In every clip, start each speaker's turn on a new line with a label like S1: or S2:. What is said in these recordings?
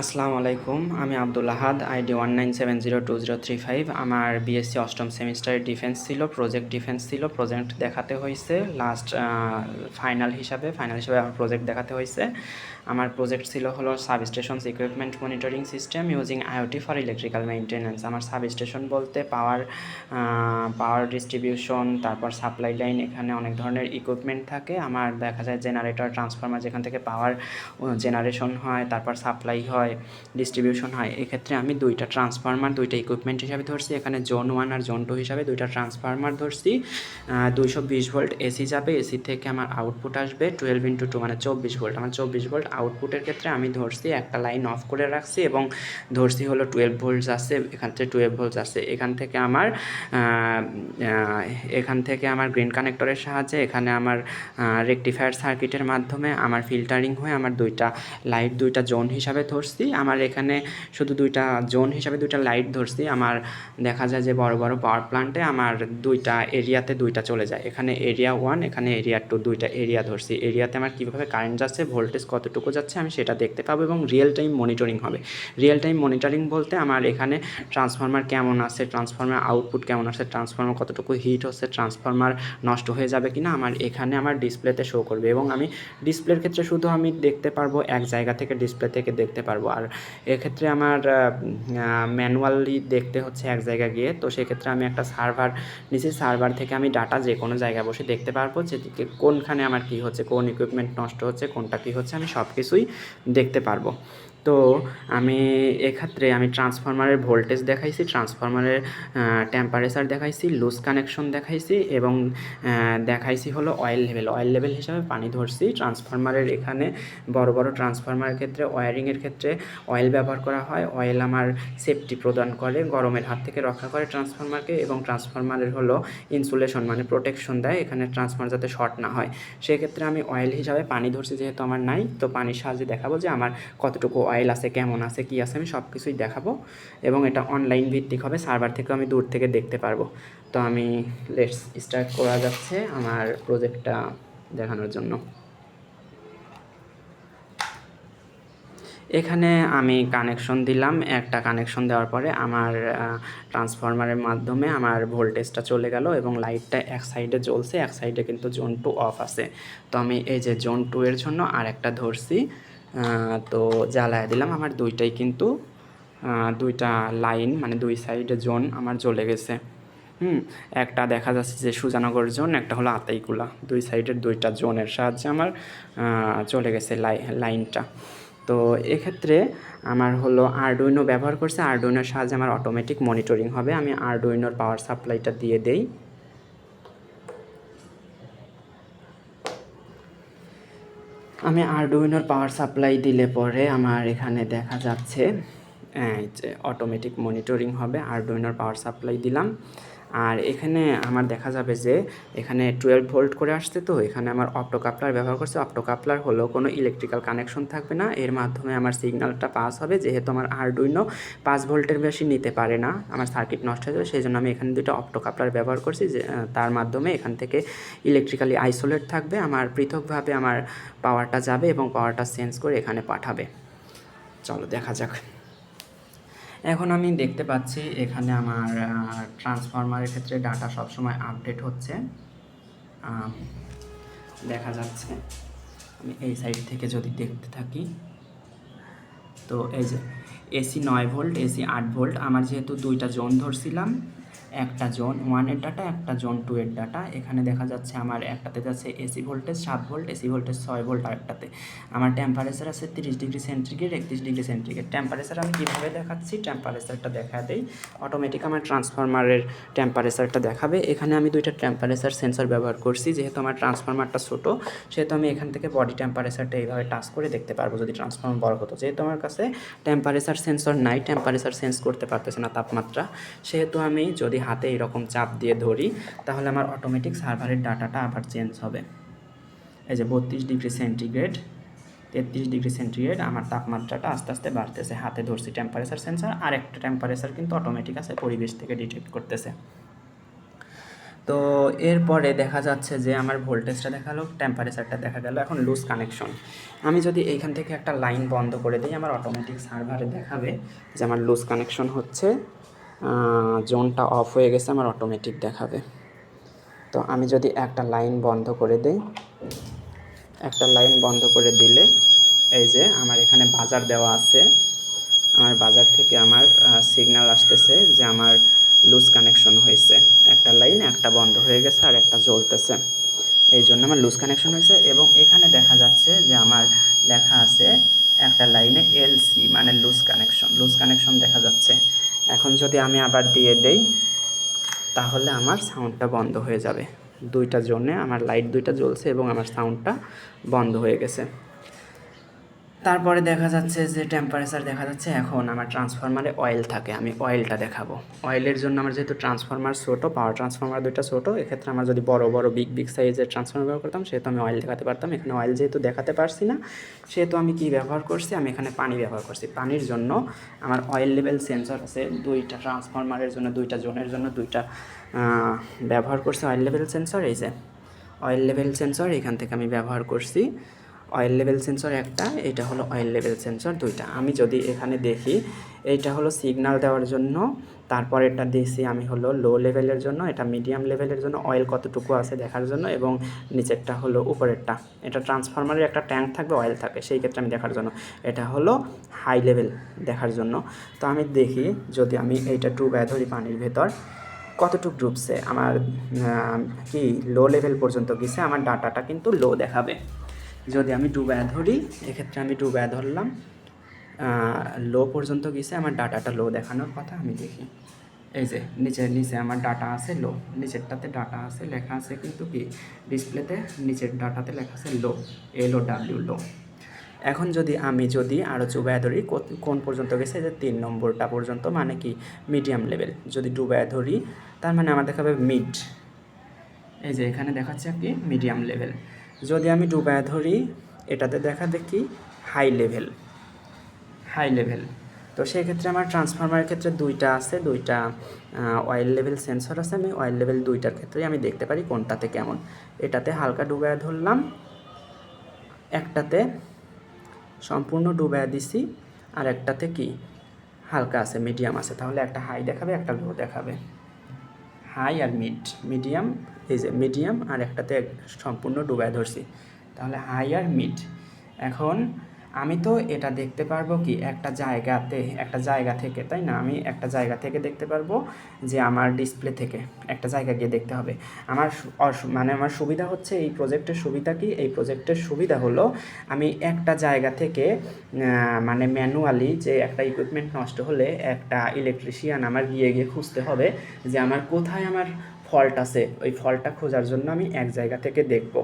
S1: আসসালামু আলাইকুম, আমি আব্দুল আহাদ, আইডি 19702035। আমার বিএসসি অষ্টম সেমিস্টারের ডিফেন্স ছিল, প্রজেক্ট ডিফেন্স ছিল। প্রজেক্ট দেখাতে হয়েছে লাস্ট ফাইনাল হিসাবে আমার প্রজেক্ট দেখাতে হয়েছে। আমার প্রজেক্ট ছিল হলো substations equipment monitoring system using IoT for electrical maintenance. আমার সাবস্টেশন বলতে পাওয়ার ডিস্ট্রিবিউশন, তারপর সাপ্লাই লাইন, এখানে অনেক ধরনের ইকুইপমেন্ট থাকে। আমার দেখা যায় জেনারেটর, ট্রান্সফরমার, যেখান থেকে পাওয়ার জেনারেশন হয়, তারপর সাপ্লাই হয়, ডিস্ট্রিবিউশন হয়। এক্ষেত্রে আমি দুইটা ট্রান্সফরমার, দুইটা ইকুইপমেন্ট হিসাবে ধরছি। এখানে জোন 1 আর জোন 2 হিসাবে দুইটা ট্রান্সফরমার ধরছি। 220 ভোল্ট এসি যাবে, এসি থেকে আমার আউটপুট আসবে 12x2 মানে 24 ভোল্ট। আমার 24 ভোল্ট আউটপুটের ক্ষেত্রে আমি ধরছি একটা লাইন অফ করে রাখছি এবং ধরছি হলো 12 ভোল্টস আছে, এখান থেকে 12 ভোল্টস আছে। এখান থেকে আমার গ্রিন কানেক্টরের সাহায্যে এখানে আমার রেকটিফায়ার সার্কিটের মাধ্যমে আমার ফিল্টারিং হয়ে আমার দুইটা জোন হিসাবে ধরছি। আমার এখানে শুধু দুইটা জোন হিসাবে দুইটা লাইট ধরছি। আমার দেখা যায় যে বড় বড় পাওয়ার প্ল্যান্টে আমার দুইটা এরিয়াতে দুইটা চলে যায়। এখানে এরিয়া 1, এখানে এরিয়া 2, দুইটা এরিয়া ধরছি। এরিয়াতে আমার কীভাবে কারেন্ট যাচ্ছে, ভোল্টেজ কতটুকু যাচ্ছে আমি সেটা দেখতে পাবো এবং রিয়েল টাইম মনিটরিং হবে। রিয়েল টাইম মনিটরিং বলতে আমার এখানে ট্রান্সফরমার কেমন আছে, ট্রান্সফরমার আউটপুট কেমন আছে, ট্রান্সফরমার কতটুকু হিট হচ্ছে, ট্রান্সফরমার নষ্ট হয়ে যাবে কিনা আমার এখানে আমার ডিসপ্লেতে শো করবে। এবং আমি ডিসপ্লের ক্ষেত্রে শুধু আমি দেখতে পারবো এক জায়গা থেকে, ডিসপ্লে থেকে দেখতে পারবো। আর এক্ষেত্রে আমার ম্যানুয়ালি দেখতে হচ্ছে এক জায়গা গিয়ে। তো সেক্ষেত্রে আমি একটা সার্ভার নিচে, সার্ভার থেকে আমি ডাটা যে কোনো জায়গায় বসে দেখতে পারবো যে কোনখানে আমার কী হচ্ছে, কোন ইকুইপমেন্ট নষ্ট হচ্ছে, কোনটা কী হচ্ছে, আমি সব কিছুই দেখতে পারবো। তো আমি এক্ষেত্রে ট্রান্সফরমারের ভোল্টেজ দেখাইছি, ট্রান্সফরমারের টেম্পারেচার দেখাইছি, লুজ কানেকশন দেখাইছি এবং দেখাইছি হলো অয়েল লেভেল হিসাবে পানি ধরছি। ট্রান্সফরমারের এখানে বড় বড় ট্রান্সফরমারের ক্ষেত্রে ওয়্যারিংয়ের ক্ষেত্রে অয়েল ব্যবহার করা হয়। অয়েল আমার সেফটি প্রদান করে, গরমের হাত থেকে রক্ষা করে ট্রান্সফরমারকে, এবং ট্রান্সফরমারের হলো ইনসুলেশন মানে প্রোটেকশন দেয় এখানে ট্রান্সফরমার যাতে শর্ট না হয়। সেক্ষেত্রে আমি অয়েল হিসাবে পানি ধরছি, যেহেতু আমার নাই। তো পানির সাহায্যে দেখাবো যে আমার কতটুকু অয়েল আছে, কেমন আছে, কী আছে, আমি সব কিছুই দেখাবো। এবং এটা অনলাইন ভিত্তিক হবে, সার্ভার থেকেও আমি দূর থেকে দেখতে পারবো। তো আমি লেটস স্টার্ট করা যাচ্ছে আমার প্রজেক্টটা দেখানোর জন্য। এখানে আমি কানেকশন দিলাম। একটা কানেকশন দেওয়ার পরে আমার ট্রান্সফরমারের মাধ্যমে আমার ভোল্টেজটা চলে গেল এবং লাইটটা এক সাইডে জ্বলছে, এক সাইডে কিন্তু জোন 2 অফ আছে। তো আমি এই যে জোন 2 এর জন্য আর একটা ধরছি, তো জ্বালায় দিলাম। আমার দুইটাই কিন্তু দুইটা লাইন মানে দুই সাইডে জোন আমার জ্বলে গেছে। একটা দেখা যাচ্ছে যে সুজানগর জোন, একটা হলো আতাইকুলা। দুই সাইডের দুইটা জোনের সাহায্যে আমার চলে গেছে লাইনটা। তো এক্ষেত্রে আমার হলো আরডুইনো ব্যবহার করছে। আরডুইনোর সাহায্যে আমার অটোমেটিক মনিটরিং হবে। আমি আরডুইনোর পাওয়ার সাপ্লাইটা দিয়ে দেই। আমি আরডুইনোর পাওয়ার সাপ্লাই দিলে পরে আমার এখানে দেখা যাচ্ছে যে অটোমেটিক মনিটরিং হবে। আরডুইনোর পাওয়ার সাপ্লাই দিলাম, আর এখানে আমার দেখা যাবে যে এখানে 12 ভোল্ট করে আসছে। তো এখানে আমার অপ্টোকাপলার ব্যবহার করছে। অপ্টোকাপলার হলো কোনো ইলেকট্রিক্যাল কানেকশন থাকবে না, এর মাধ্যমে আমার সিগন্যালটা পাস হবে। যেহেতু আমার আরডুইনো 5 ভোল্টের বেশি নিতে পারে না, আমার সার্কিট নষ্ট হয়ে যাবে, সেই জন্য আমি এখানে দুটো অপ্টোকাপলার ব্যবহার করছি, যে তার মাধ্যমে এখান থেকে ইলেকট্রিক্যালি আইসোলেট থাকবে। আমার পৃথকভাবে আমার পাওয়ারটা যাবে এবং পাওয়ারটা সেন্স করে এখানে পাঠাবে। চলো দেখা যাক। এখন আমি দেখতে পাচ্ছি এখানে আমার ট্রান্সফরমারের ক্ষেত্রে ডাটা সবসময় আপডেট হচ্ছে, দেখা যাচ্ছে। আমি এই সাইড থেকে যদি দেখতে থাকি, তো এই যে এসি 9 ভোল্ট, এসি 8 ভোল্ট। আমার যেহেতু দুইটা জোন ধরছিলাম, একটা জোন 1 এর ডাটা, একটা জোন 2 এর ডাটা। এখানে দেখা যাচ্ছে আমার একটাতে যাচ্ছে AC voltage 7 volt, AC voltage 6 volt. আরেকটাতে আমার টেম্পারেচার আছে 30 degree centigrade, 31 degree centigrade. Temperature আমি কীভাবে দেখাচ্ছি, টেম্পারেচারটা দেখা দেই। অটোমেটিক আমার ট্রান্সফরমারের টেম্পারেচারটা দেখাবে। এখানে আমি দুইটা টেম্পারেচার সেন্সর ব্যবহার করছি। যেহেতু আমার ট্রান্সফরমারটা ছোটো, সেহেতু আমি এখান থেকে বডি টেম্পারেচারটা এইভাবে টাচ করে দেখতে পারবো যদি ট্রান্সফরমার বড় হতো। যেহেতু আমার কাছে টেম্পারেচার সেন্সর নাই, টেম্পারেচার সেন্স করতে পারতেছে না তাপমাত্রা, সেহেতু আমি যদি হাতে এরকম চাপ দিয়ে ধরি তাহলে আমার অটোমেটিক সার্ভারের ডাটাটা আবার চেঞ্জ হবে। এই যে 32 ডিগ্রি সেন্টিগ্রেড, 33 ডিগ্রি সেন্টিগ্রেড, আমার তাপমাত্রাটা আস্তে আস্তে বাড়তেছে। হাতে ধরছি টেম্পারেচার সেন্সর, আর একটা টেম্পারেচার কিন্তু অটোমেটিক আছে, পরিবেশ থেকে ডিটেক্ট করতেছে। তো এরপরে দেখা যাচ্ছে যে আমার ভোল্টেজটা দেখালো, টেম্পারেচারটা দেখা গেল। এখন লুজ কানেকশন, আমি যদি এইখান থেকে একটা লাইন বন্ধ করে দিই আমার অটোমেটিক সার্ভারে দেখাবে যে আমার লুজ কানেকশন হচ্ছে, জোনটা অফ হয়ে গেছে, আমার অটোমেটিক দেখাবে। তো আমি যদি একটা লাইন বন্ধ করে দিই, একটা লাইন বন্ধ করে দিলে এই যে আমার এখানে বাজার দেওয়া আছে, আমার বাজার থেকে আমার সিগন্যাল আসতেছে যে আমার লুজ কানেকশন হয়েছে, একটা লাইন একটা বন্ধ হয়ে গেছে আর একটা জ্বলতেছে, এই জন্য আমার লুজ কানেকশন হয়েছে। এবং এখানে দেখা যাচ্ছে যে আমার লেখা আছে একটা লাইনে এলসি মানে লুজ কানেকশন দেখা যাচ্ছে। এখন যদি আমি আবার দিয়ে দেই তাহলে আমার সাউন্ডটা বন্ধ হয়ে যাবে, দুইটা জোনে আমার লাইট দুইটা জ্বলছে এবং আমার সাউন্ডটা বন্ধ হয়ে গেছে। তারপরে দেখা যাচ্ছে যে টেম্পারেচার দেখা যাচ্ছে। এখন আমার ট্রান্সফরমারে অয়েল থাকে, আমি অয়েলটা দেখাবো। অয়েলের জন্য আমার যেহেতু ট্রান্সফরমার ছোটো, পাওয়ার ট্রান্সফরমার দুইটা ছোটো, এক্ষেত্রে আমার যদি বড় বড় বিগ সাইজের ট্রান্সফরমার ব্যবহার করতাম সেহেতু আমি অয়েল দেখাতে পারতাম। এখানে অয়েল যেহেতু দেখাতে পারছি না সেহেতু আমি কি ব্যবহার করছি, আমি এখানে পানি ব্যবহার করছি। পানির জন্য আমার অয়েল লেভেল সেন্সর আছে, দুইটা ট্রান্সফরমারের জন্য, দুইটা জোনের জন্য দুইটা ব্যবহার করছি অয়েল লেভেল সেন্সর। এই যে অয়েল লেভেল সেন্সর এখান থেকে আমি ব্যবহার করছি। অয়েল লেভেল সেন্সর একটা, এটা হলো অয়েল লেভেল সেন্সর দুইটা। আমি যদি এখানে দেখি এইটা হলো সিগন্যাল দেওয়ার জন্য, তারপর এটা দিয়েছি আমি হলো লো লেভেলের জন্য, এটা মিডিয়াম লেভেলের জন্য অয়েল কতটুকু আছে দেখার জন্য, এবং নিচেরটা হলো উপরেরটা, এটা ট্রান্সফরমারের একটা ট্যাঙ্ক থাকবে, অয়েল থাকে, সেই ক্ষেত্রে আমি দেখার জন্য। এটা হলো হাই লেভেল দেখার জন্য। তো আমি দেখি যদি আমি এইটা ডুবায় ধরি পানির ভেতর কতটুকু ডুবছে, আমার কি লো লেভেল পর্যন্ত গেছে, আমার ডাটাটা কিন্তু লো দেখাবে। যদি আমি ডুবায় ধরি, এক্ষেত্রে আমি ডুবায় ধরলাম, লো পর্যন্ত গেছে, আমার ডাটাটা লো দেখানোর কথা। আমি দেখি এই যে নিচে আমার ডাটা আছে লো, নিচেরটাতে ডাটা আছে লেখা আছে কিন্তু কি ডিসপ্লেতে নিচের ডাটাতে লেখা আছে লো, LOW লো। এখন যদি আমি আরও ডুবায় ধরি কোন পর্যন্ত গেছে, যে 3 নম্বরটা পর্যন্ত, মানে কি মিডিয়াম লেভেল। যদি ডুবায় ধরি তার মানে আমার দেখাবে মিড, এই যে এখানে দেখাচ্ছে কি মিডিয়াম লেভেল। যদি আমি ডুবায় ধরি এটাতে দেখা দেখি হাই লেভেল। তো সেই ক্ষেত্রে আমার ট্রান্সফরমারের ক্ষেত্রে দুইটা আছে, দুইটা অয়েল লেভেল সেন্সর আছে, আমি অয়েল লেভেল দুইটার ক্ষেত্রেই আমি দেখতে পারি কোনটাতে কেমন। এটাতে হালকা ডুবায় ধরলাম, একটাতে সম্পূর্ণ ডুবায় দিছি, আর একটাতে কি হালকা আছে, মিডিয়াম আছে, তাহলে একটা হাই দেখাবে একটা লো দেখাবে। হাই আর মিডিয়াম, এই যে মিডিয়াম, আর একটাতে সম্পূর্ণ ডুবায় ধরছি, তাহলে হাই আর মিড। এখন আমি তো এটা দেখতে পারবো কি একটা জায়গা থেকে, তাই না? আমি একটা জায়গা থেকে দেখতে পারবো যে আমার ডিসপ্লে থেকে একটা জায়গা গিয়ে দেখতে হবে। আমার আমার সুবিধা হচ্ছে, এই প্রজেক্টের সুবিধা কি, এই প্রজেক্টের সুবিধা হলো আমি একটা জায়গা থেকে মানে ম্যানুয়ালি যে একটা ইকুইপমেন্ট নষ্ট হলে একটা ইলেকট্রিশিয়ান আমার গিয়ে খুঁজতে হবে যে আমার কোথায় আমার ফল্ট আছে, ওই ফল্টটা খোঁজার জন্য আমি এক জায়গা থেকে দেখব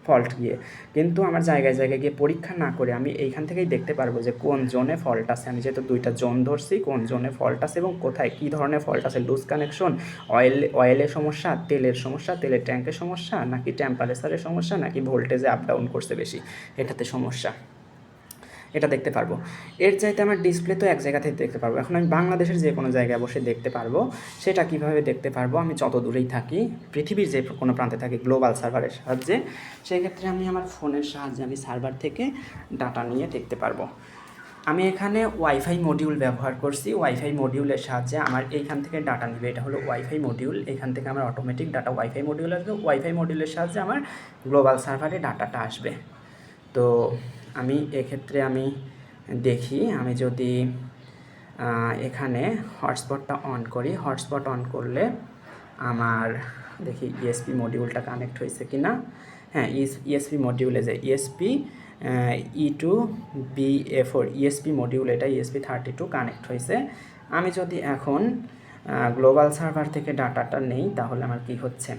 S1: ফল্ট গিয়ে। কিন্তু আমার জায়গায় গিয়ে পরীক্ষা না করে আমি এইখান থেকেই দেখতে পারবো যে কোন জোনে ফল্ট আছে। আমি যেহেতু দুইটা জোন ধরছি, কোন জোনে ফল্ট আছে এবং কোথায় কী ধরনের ফল্ট আছে, লুজ কানেকশন, অয়েলের সমস্যা, তেলের ট্যাঙ্কের সমস্যা, নাকি টেম্পারেচারের সমস্যা, নাকি ভোল্টেজে আপ ডাউন করছে বেশি, এটাতে সমস্যা, এটা দেখতে পারবো। এর চাইতে আমার ডিসপ্লে তো এক জায়গা থেকে দেখতে পারবো। এখন আমি বাংলাদেশের যে কোনো জায়গায় বসে দেখতে পারবো। সেটা কিভাবে দেখতে পারবো, আমি যত দূরেই থাকি, পৃথিবীর যে কোনো প্রান্তে থাকি, গ্লোবাল সার্ভারের সাহায্যে, সেই ক্ষেত্রে আমি আমার ফোনের সাহায্যে আমি সার্ভার থেকে ডাটা নিয়ে দেখতে পারবো। আমি এখানে ওয়াইফাই মডিউল ব্যবহার করছি। ওয়াইফাই মডিউলের সাহায্যে আমার এইখান থেকে ডাটা নেবে, এটা হলো ওয়াইফাই মডিউল। এখান থেকে আমার অটোমেটিক ডাটা ওয়াইফাই মডিউল আসবে, ওয়াইফাই মডিউলের সাহায্যে আমার গ্লোবাল সার্ভারে ডাটাটা আসবে। তো আমি এক্ষেত্রে আমি দেখি, আমি যদি এখানে হটস্পটটা অন করি, হটস্পট অন করলে আমার দেখি ইএসপি মডিউলটা কানেক্ট হয়েছে কি না। হ্যাঁ, ইএসপি মডিউলে যায়, ইএসপি E2BA4 ইএসপি মডিউল, এটা ESP32 কানেক্ট হয়েছে। আমি যদি এখন গ্লোবাল সার্ভার থেকে ডাটাটা নেই তাহলে আমার কি হচ্ছে,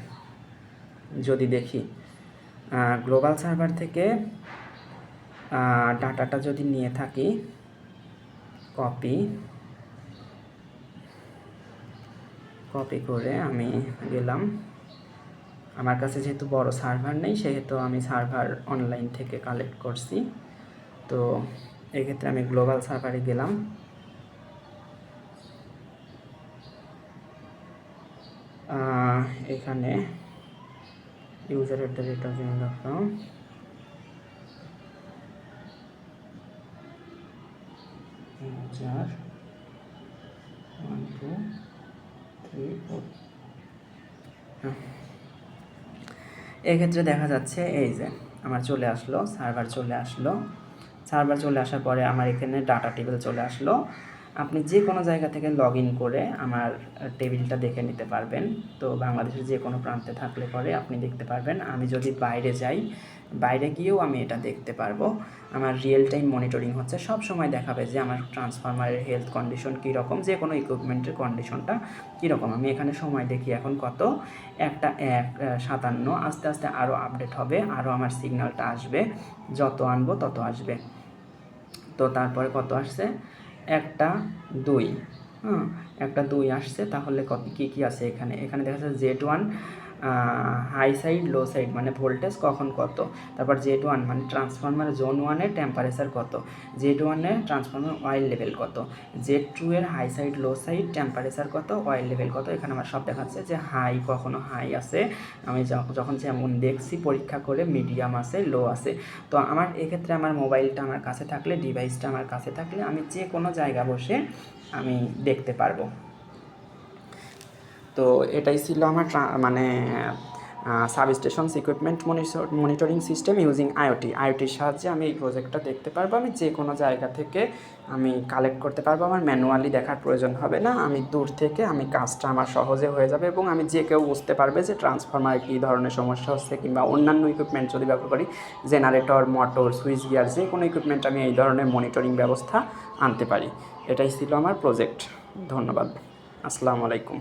S1: যদি দেখি গ্লোবাল সার্ভার থেকে ডাটাটা যদি নিয়ে থাকি, কপি করে আমি গেলাম, আমার কাছে যেহেতু বড় সার্ভার নেই সেহেতু আমি সার্ভার অনলাইন থেকে কালেক্ট করছি। তো এক্ষেত্রে আমি গ্লোবাল সার্ভারে গেলাম, এখানে user@gmail.com 4 1 2 3 4। এক্ষেত্রে দেখা যাচ্ছে এই যে আমার চলে আসলো, সার্ভার চলে আসলো। সার্ভার চলে আসার পরে আমার এখানে ডাটা টেবিল চলে আসলো। আপনি যে কোনো জায়গা থেকে লগ ইন করে আমার টেবিলটা দেখে নিতে পারবেন। তো বাংলাদেশের যে কোনো প্রান্তে থাকলে পরে আপনি দেখতে পারবেন। আমি যদি বাইরে যাই, বাইরে গিয়েও আমি এটা দেখতে পারবো। আমার রিয়েল টাইম মনিটরিং হচ্ছে, সব সময় দেখাবে যে আমার ট্রান্সফরমারের হেলথ কন্ডিশন কীরকম, যে কোনো ইকুইপমেন্টের কন্ডিশনটা কীরকম। আমি এখানে সময় দেখি এখন কত, 1:57। আস্তে আস্তে আরও আপডেট হবে, আরও আমার সিগন্যালটা আসবে, যত আনবো তত আসবে। তো তারপরে কত আসছে, 1:02। 1:02 আসছে। তাহলে কত কী আছে এখানে, এখানে দেখা যাচ্ছে Z1 হাই সাইড লো সাইড মানে ভোল্টেজ কখন কত, তারপর Z1 মানে ট্রান্সফরমার জোন 1-এর টেম্পারেচার কত, Z1-এর ট্রান্সফরমার অয়েল লেভেল কত, Z2-এর হাই সাইড লো সাইড টেম্পারেচার কত, অয়েল লেভেল কত। এখানে আমার সব দেখাচ্ছে যে হাই, কখনো হাই আছে, আমি যখন যেমন দেখছি পরীক্ষা করে, মিডিয়াম আছে, লো আছে। তো আমার এক্ষেত্রে আমার মোবাইলটা আমার কাছে থাকলে, ডিভাইসটা আমার কাছে থাকলে আমি যে কোনো জায়গা বসে আমি দেখতে পারবো। তো এটাই ছিল আমার মানে সাবস্টেশনস ইকুইপমেন্ট মনিটরিং সিস্টেম ইউজিং আইওটির সাহায্যে আমি এই প্রজেক্টটা দেখতে পারবো। আমি যে কোনো জায়গা থেকে আমি কালেক্ট করতে পারবো, আমার ম্যানুয়ালি দেখার প্রয়োজন হবে না। আমি দূর থেকে আমি কাজটা আমার সহজে হয়ে যাবে এবং আমি যে কেউ বুঝতে পারবে যে ট্রান্সফরমারে কী ধরনের সমস্যা হচ্ছে, কিংবা অন্যান্য ইকুইপমেন্ট যদি ব্যবহার করি, জেনারেটর, মোটর, সুইচ গিয়ার, যে কোনো ইকুইপমেন্ট আমি এই ধরনের মনিটরিং ব্যবস্থা আনতে পারি। এটাই ছিল আমার প্রজেক্ট। ধন্যবাদ। আসসালামু আলাইকুম।